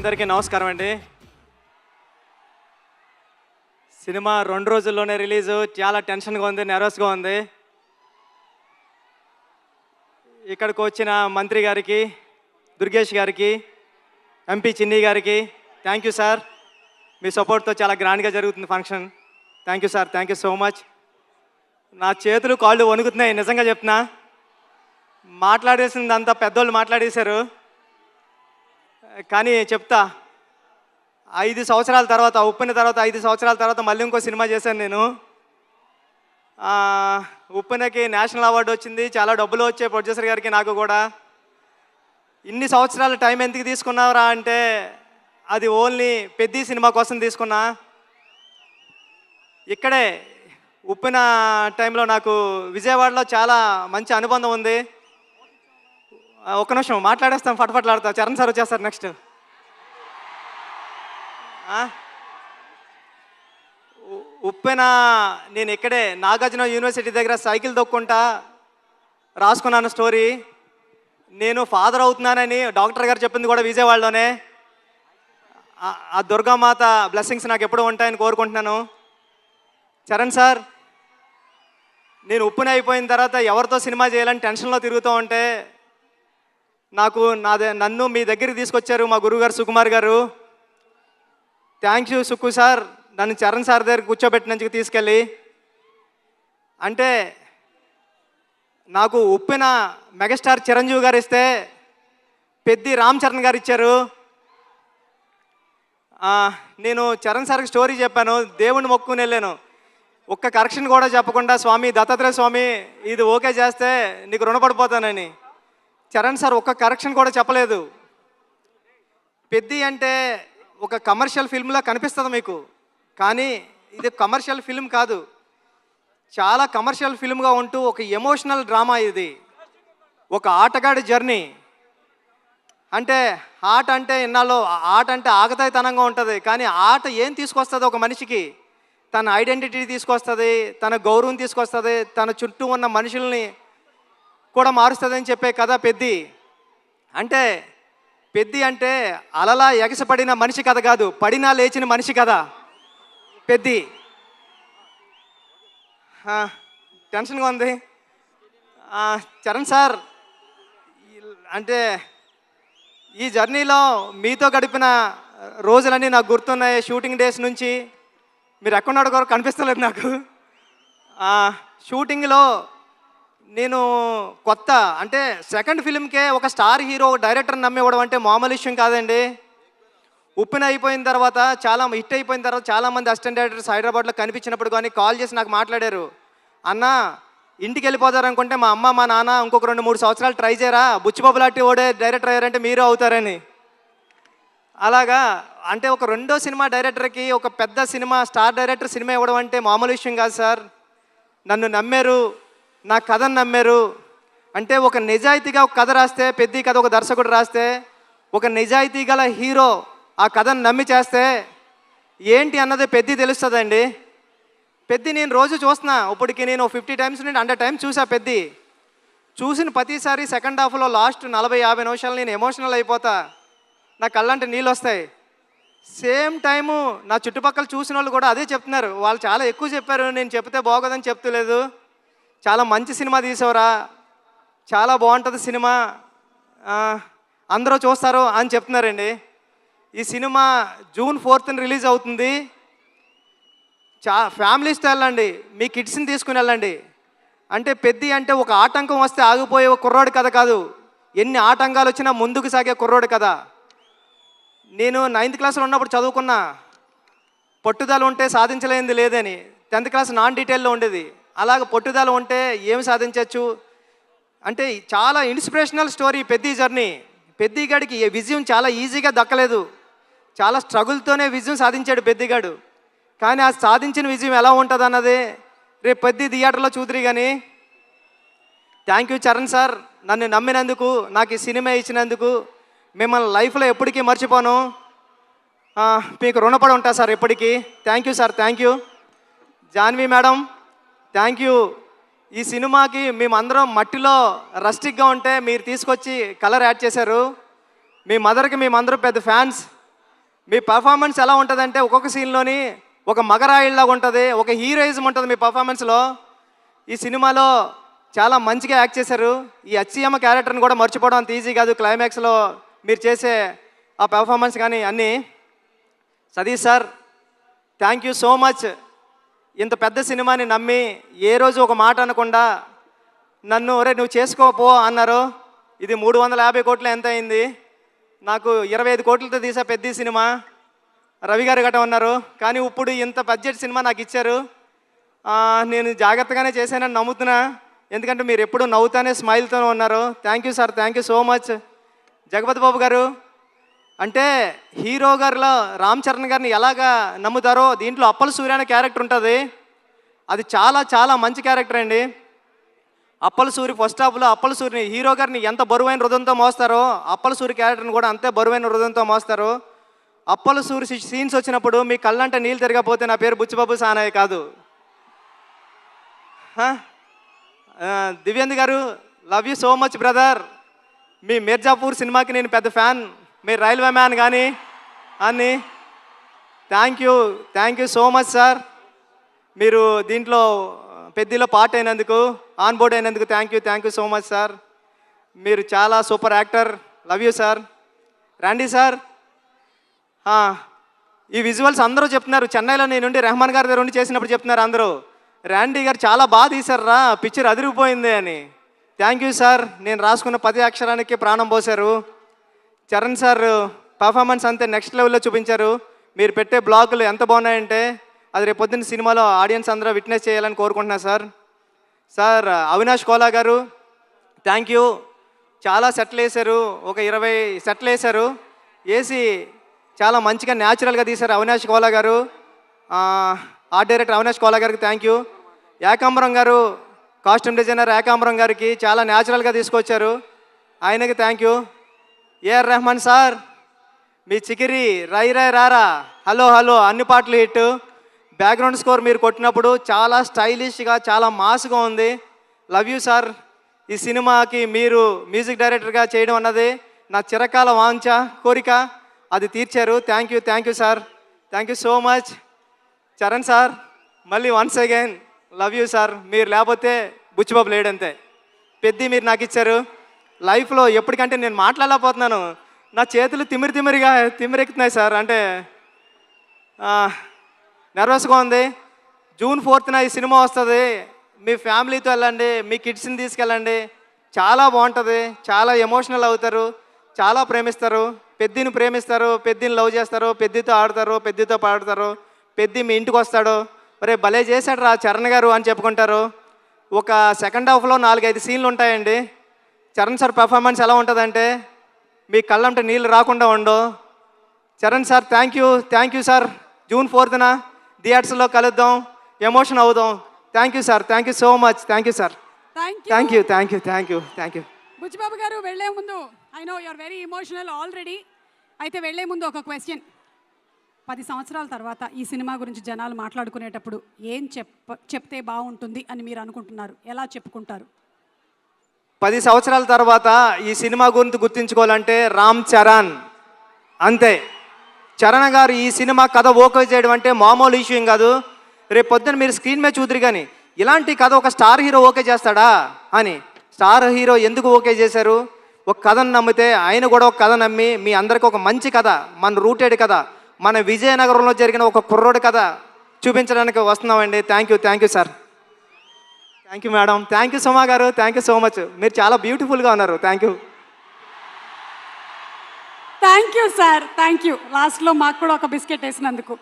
అందరికీ నమస్కారం అండి. సినిమా 2 రోజుల్లోనే రిలీజు. చాలా టెన్షన్గా ఉంది, నెర్వస్గా ఉంది. ఇక్కడికి వచ్చిన మంత్రి గారికి, దుర్గేష్ గారికి, ఎంపీ చిన్ని గారికి థ్యాంక్ యూ సార్. మీ సపోర్ట్తో చాలా గ్రాండ్గా జరుగుతుంది function. Thank you sir, thank you so much. నా చేతులు కాళ్ళు వణుకుతున్నాయి, నిజంగా చెప్తున్నా. మాట్లాడేసిందంతా పెద్దోళ్ళు మాట్లాడేశారు. కానీ చెప్తా, 5 సంవత్సరాల తర్వాత, ఉప్పెన తర్వాత 5 సంవత్సరాల తర్వాత మళ్ళీ ఇంకో సినిమా చేశాను నేను. ఉప్పెనకి నేషనల్ అవార్డు వచ్చింది, చాలా డబ్బులు వచ్చాయి ప్రొడ్యూసర్ గారికి, నాకు కూడా. ఇన్ని సంవత్సరాల టైం ఎందుకు తీసుకున్నారా అంటే అది ఓన్లీ పెద్ద సినిమా కోసం తీసుకున్నా. ఇక్కడే ఉప్పెన టైంలో నాకు విజయవాడలో చాలా మంచి అనుబంధం ఉంది. ఒక్క నిమిషం మాట్లాడేస్తాం, ఫటఫట్లాడతా. చరణ్ సార్ వచ్చేస్తారు నెక్స్ట్. ఉప్పెన నేను ఇక్కడే నాగార్జున యూనివర్సిటీ దగ్గర సైకిల్ తొక్కుంటా రాసుకున్నాను స్టోరీ. నేను ఫాదర్ అవుతున్నానని డాక్టర్ గారు చెప్పింది కూడా విజయవాడలోనే. ఆ దుర్గామాత బ్లెస్సింగ్స్ నాకు ఎప్పుడూ ఉంటాయని కోరుకుంటున్నాను. చరణ్ సార్, నేను ఉప్పెన అయిపోయిన తర్వాత ఎవరితో సినిమా చేయాలని టెన్షన్లో తిరుగుతూ ఉంటే నన్ను మీ దగ్గరికి తీసుకొచ్చారు మా గురువుగారు సుకుమార్ గారు. థ్యాంక్ యూ సుక్కు సార్, నన్ను చరణ్ సార్ దగ్గర కూర్చోబెట్టినందుకు తీసుకెళ్ళి. అంటే నాకు ఉప్పెన మెగాస్టార్ చిరంజీవి గారు ఇస్తే పెద్ది రామ్ చరణ్ గారు ఇచ్చారు. నేను చరణ్ సార్కి స్టోరీ చెప్పాను, దేవుణ్ణి మొక్కుని వెళ్ళాను. ఒక్క కరెక్షన్ కూడా చెప్పకుండా, స్వామి దత్తాత్రేయ స్వామి ఇది ఓకే చేస్తే నీకు రుణపడిపోతానని. చరణ్ సార్ ఒక్క కరెక్షన్ కూడా చెప్పలేదు. పెద్ది అంటే ఒక కమర్షియల్ ఫిల్మ్లా కనిపిస్తుంది మీకు, కానీ ఇది కమర్షియల్ ఫిల్మ్ కాదు. చాలా కమర్షియల్ ఫిల్మ్గా ఉంటూ ఒక ఎమోషనల్ డ్రామా ఇది. ఒక ఆటగాడి జర్నీ. అంటే ఆట అంటే ఇన్నాళ్ళు ఆట అంటే ఆగతాయితనంగా ఉంటుంది, కానీ ఆట ఏం తీసుకొస్తుంది ఒక మనిషికి? తన ఐడెంటిటీ తీసుకొస్తుంది, తన గౌరవం తీసుకొస్తుంది, తన చుట్టూ ఉన్న మనుషుల్ని కూడా మారుస్తుందని చెప్పే కథ పెద్ది. అంటే పెద్ది అంటే అలలా ఎగసపడిన మనిషి కథ కాదు, పడినా లేచిన మనిషి కథ పెద్ది. టెన్షన్గా ఉంది. చరణ్ సార్, అంటే ఈ జర్నీలో మీతో గడిపిన రోజులన్నీ నాకు గుర్తున్నాయి. షూటింగ్ డేస్ నుంచి మీరు ఎక్కడున్నాడు కూడా కనిపిస్తలేదు నాకు. షూటింగ్లో నేను కొత్త, అంటే సెకండ్ ఫిల్మ్కే ఒక స్టార్ హీరో డైరెక్టర్ని నమ్మివ్వడం అంటే మామూలు విషయం కాదండి. ఉప్పెన అయిపోయిన తర్వాత, చాలా హిట్ అయిపోయిన తర్వాత చాలామంది అసిస్టెంట్ డైరెక్టర్స్ హైదరాబాద్లో కనిపించినప్పుడు కానీ కాల్ చేసి నాకు మాట్లాడారు, అన్న ఇంటికి వెళ్ళిపోతారనుకుంటే మా అమ్మ మా నాన్న ఇంకొక 2-3 సంవత్సరాలు ట్రై చేయరా, బుచ్చిబాబు లాంటి ఓడే డైరెక్టర్ అయ్యారంటే మీరు అవుతారని. అలాగా అంటే ఒక రెండో సినిమా డైరెక్టర్కి ఒక పెద్ద సినిమా స్టార్ డైరెక్టర్ సినిమా ఇవ్వడం అంటే మామూలు విషయం కాదు సార్. నన్ను నమ్మారు, నా కథను నమ్మారు. అంటే ఒక నిజాయితీగా ఒక కథ రాస్తే, పెద్ద కథ ఒక దర్శకుడు రాస్తే, ఒక నిజాయితీ గల హీరో ఆ కథను నమ్మి చేస్తే ఏంటి అన్నది పెద్ద తెలుస్తుందండి. పెద్ద నేను రోజు చూస్తున్నా, ఇప్పటికి నేను 50 టైమ్స్ నుండి 100 టైమ్స్ చూసా. పెద్ద చూసిన ప్రతిసారి సెకండ్ హాఫ్లో లాస్ట్ 40-50 నిమిషాలు నేను ఎమోషనల్ అయిపోతా, నా కళ్ళంటే నీళ్ళు వస్తాయి. సేమ్ టైము నా చుట్టుపక్కల చూసిన వాళ్ళు కూడా అదే చెప్తున్నారు. వాళ్ళు చాలా ఎక్కువ చెప్పారు, నేను చెప్తే బాగోదని చెప్తలేదు. చాలా మంచి సినిమా తీసావురా, చాలా బాగుంటుంది సినిమా, అందరూ చూస్తారు అని చెప్తున్నారండి. ఈ సినిమా June 4th రిలీజ్ అవుతుంది. ఫ్యామిలీస్తో వెళ్ళండి, మీ కిడ్స్ని తీసుకుని వెళ్ళండి. అంటే పెద్ద అంటే ఒక ఆటంకం వస్తే ఆగిపోయే కుర్రోడి కథ కాదు, ఎన్ని ఆటంకాలు వచ్చినా ముందుకు సాగే కుర్రోడి కథ. నేను 9th క్లాస్లో ఉన్నప్పుడు చదువుకున్నా, పట్టుదల ఉంటే సాధించలేనిది లేదని. 10th క్లాస్ నాన్ డీటెయిల్లో ఉండేది. అలాగ పట్టుదల ఉంటే ఏమి సాధించవచ్చు అంటే చాలా ఇన్స్పిరేషనల్ స్టోరీ పెద్ద జర్నీ. పెద్దిగాడికి విజయం చాలా ఈజీగా దక్కలేదు, చాలా స్ట్రగుల్తోనే విజయం సాధించాడు పెద్దిగాడు. కానీ ఆ సాధించిన విజయం ఎలా ఉంటుంది అన్నది రేపు పెద్ద థియేటర్లో చూదురు. కానీ థ్యాంక్ యూ చరణ్ సార్, నన్ను నమ్మినందుకు, నాకు ఈ సినిమా ఇచ్చినందుకు. మిమ్మల్ని లైఫ్లో ఎప్పటికీ మర్చిపోను, మీకు రుణపడి ఉంటా సార్ ఎప్పటికీ. Thank you sir, thank you. Janhvi madam, thank you. ఈ సినిమాకి మేమందరం మట్టిలో రస్టిక్గా ఉంటే మీరు తీసుకొచ్చి కలర్ యాడ్ చేశారు. మీ మదర్కి మేమందరం పెద్ద ఫ్యాన్స్. మీ పర్ఫార్మెన్స్ ఎలా ఉంటుందంటే ఒక్కొక్క సీన్లోని ఒక మగరాయిల్లాగా ఉంటుంది, ఒక హీరోయిజం ఉంటుంది మీ పర్ఫార్మెన్స్లో. ఈ సినిమాలో చాలా మంచిగా యాక్ట్ చేశారు. ఈ అచ్చియమ్మ క్యారెక్టర్ని కూడా మర్చిపోవడం అంత ఈజీ కాదు. క్లైమాక్స్లో మీరు చేసే ఆ పెర్ఫార్మెన్స్ కానీ అన్నీ. Satish sir, thank you so much. ఇంత పెద్ద సినిమాని నమ్మి ఏ రోజు ఒక మాట అనకుండా నన్ను ఒరే నువ్వు చేసుకోపో అన్నారు. ఇది 350 కోట్లు ఎంత అయింది, నాకు 25 కోట్లతో తీసా పెద్ద సినిమా. రవి గారు గట్ట ఉన్నారు, కానీ ఇప్పుడు ఇంత బడ్జెట్ సినిమా నాకు ఇచ్చారు. నేను జాగ్రత్తగానే చేశానని నమ్ముతున్నా, ఎందుకంటే మీరు ఎప్పుడు నవ్వుతానే స్మైల్తోనే ఉన్నారు. Thank you sir, thank you so much. Jagapathi Babu గారు, అంటే హీరో గారిలో రామ్ చరణ్ గారిని ఎలాగా నమ్ముతారో దీంట్లో అప్పల సూర్య అనే క్యారెక్టర్ ఉంటుంది. అది చాలా చాలా మంచి క్యారెక్టర్ అండి. అప్పల సూరి ఫస్ట్ హాఫ్లో అప్పల సూరిని హీరో గారిని ఎంత బరువైన హృదయంతో మోస్తారో అప్పల సూరి క్యారెక్టర్ని కూడా అంతే బరువైన హృదయంతో మోస్తారు. అప్పల సూరి సీన్స్ వచ్చినప్పుడు మీ కళ్ళంటే నీళ్ళు తిరగకపోతే నా పేరు బుచ్చిబాబు సానయ్య కాదు. దివ్యంద్ గారు, love you so much brother. మీ మిర్జాపూర్ సినిమాకి నేను పెద్ద ఫ్యాన్, మీరు రైల్వే మ్యాన్ కానీ అని. Thank you so much sir. మీరు దీంట్లో పెద్దలో పార్ట్ అయినందుకు, ఆన్ బోర్డ్ అయినందుకు thank you so much sir. మీరు చాలా super actor. Love you sir. రండి సార్. ఈ విజువల్స్ అందరూ చెప్తున్నారు, చెన్నైలో నేనుండి రెహమాన్ గారి దగ్గర ఉండి చేసినప్పుడు చెప్తున్నారు అందరూ, ర్యాండీ గారు చాలా బాగా తీశారా, పిక్చర్ అదిరిపోయింది అని. Thank you sir. నేను రాసుకున్న 10 అక్షరానికి ప్రాణం పోశారు. చరణ్ సార్ పర్ఫార్మెన్స్ అంతే నెక్స్ట్ లెవెల్లో చూపించారు. మీరు పెట్టే బ్లాగులు ఎంత బాగున్నాయంటే అది రేపు పొద్దున్న సినిమాలో ఆడియన్స్ అందరూ విట్నెస్ చేయాలని కోరుకుంటున్నా సార్. సార్ అవినాష్ కోలా గారు, థ్యాంక్ యూ. చాలా సెట్లు వేశారు, ఒక 20 సెట్లు వేశారు. వేసి చాలా మంచిగా న్యాచురల్గా తీశారు అవినాష్ కోలా గారు. ఆర్ట్ డైరెక్టర్ అవినాష్ కోలా గారికి థ్యాంక్ యూ. ఏకాంబరం గారు, కాస్ట్యూమ్ డిజైనర్ ఏకాంబరం గారికి చాలా న్యాచురల్గా తీసుకొచ్చారు, ఆయనకి thank you. AR Rahman sir, మీ చికిరి రై రై రారా హలో హలో అన్ని పాటలు హిట్. బ్యాక్గ్రౌండ్ స్కోర్ మీరు కొట్టినప్పుడు చాలా స్టైలిష్గా చాలా మాస్గా ఉంది. Love you sir. ఈ సినిమాకి మీరు మ్యూజిక్ డైరెక్టర్గా చేయడం అన్నది నా చిరకాల వాంఛ కోరిక, అది తీర్చారు. Thank you sir. Thank you so much. Charan sir, మళ్ళీ once again love you sir. మీరు లేకపోతే బుచ్చిబాబు లేడంతే. పెద్ద మీరు నాకు ఇచ్చారు. లైఫ్లో ఎప్పటికంటే నేను మాట్లాడలేకపోతున్నాను, నా చేతులు తిమ్మిరెక్కుతున్నాయి సార్. అంటే నర్వస్గా ఉంది. జూన్ 4న ఈ సినిమా వస్తుంది. మీ ఫ్యామిలీతో వెళ్ళండి, మీ కిడ్స్ని తీసుకెళ్ళండి, చాలా బాగుంటుంది. చాలా ఎమోషనల్ అవుతారు, చాలా ప్రేమిస్తారు. పెద్దిని ప్రేమిస్తారు, పెద్దిని లవ్ చేస్తారు, పెద్దితో ఆడతారు, పెద్దితో పాడతారు. పెద్ది మీ ఇంటికి వస్తాడు, ఒరే భలే చేశాడు రా చరణ్ గారు అని చెప్పుకుంటారు. ఒక సెకండ్ హాఫ్లో 4-5 సీన్లు ఉంటాయండి. చరణ్ సార్ పెర్ఫార్మెన్స్ ఎలా ఉంటుందంటే మీ కళ్ళంటే నీళ్ళు రాకుండా ఉండవు. Charan sir thank you sir. June 4న థియేటర్స్లో కలుద్దాం, ఎమోషన్ అవుదాం. Thank you sir. Thank you so much. Thank you sir. Thank you. Buchibabu గారు, వెళ్లే ముందు I know you're very emotional already. అయితే వెళ్లే ముందు ఒక క్వశ్చన్. 10 సంవత్సరాల తర్వాత ఈ సినిమా గురించి జనాలు మాట్లాడుకునేటప్పుడు ఏం చెప్తే బాగుంటుంది అని మీరు అనుకుంటున్నారు? ఎలా చెప్పుకుంటారు? 10 సంవత్సరాల తర్వాత ఈ సినిమా గురించి గుర్తించుకోవాలంటే రామ్ చరణ్ అంతే. చరణ్ గారు ఈ సినిమా కథ ఓకే చేయడం అంటే మామూలు ఇష్యూ ఏం కాదు. రేపు పొద్దున్న మీరు స్క్రీన్ మీద చూద్దరు కానీ ఇలాంటి కథ ఒక స్టార్ హీరో ఓకే చేస్తాడా అని. స్టార్ హీరో ఎందుకు ఓకే చేశారు? ఒక కథను నమ్మితే ఆయన కూడా ఒక కథ నమ్మి మీ అందరికీ ఒక మంచి కథ, మన రూటెడ్ కథ, మన విజయనగరంలో జరిగిన ఒక కుర్రోడి కథ చూపించడానికి వస్తున్నామండి. Thank you sir. Thank you madam. Thank you Suma గారు. Thank you so much. మీరు చాలా బ్యూటిఫుల్గా ఉన్నారు. Thank you sir. Thank you. లాస్ట్లో మాకు కూడా ఒక బిస్కెట్ వేసినందుకు.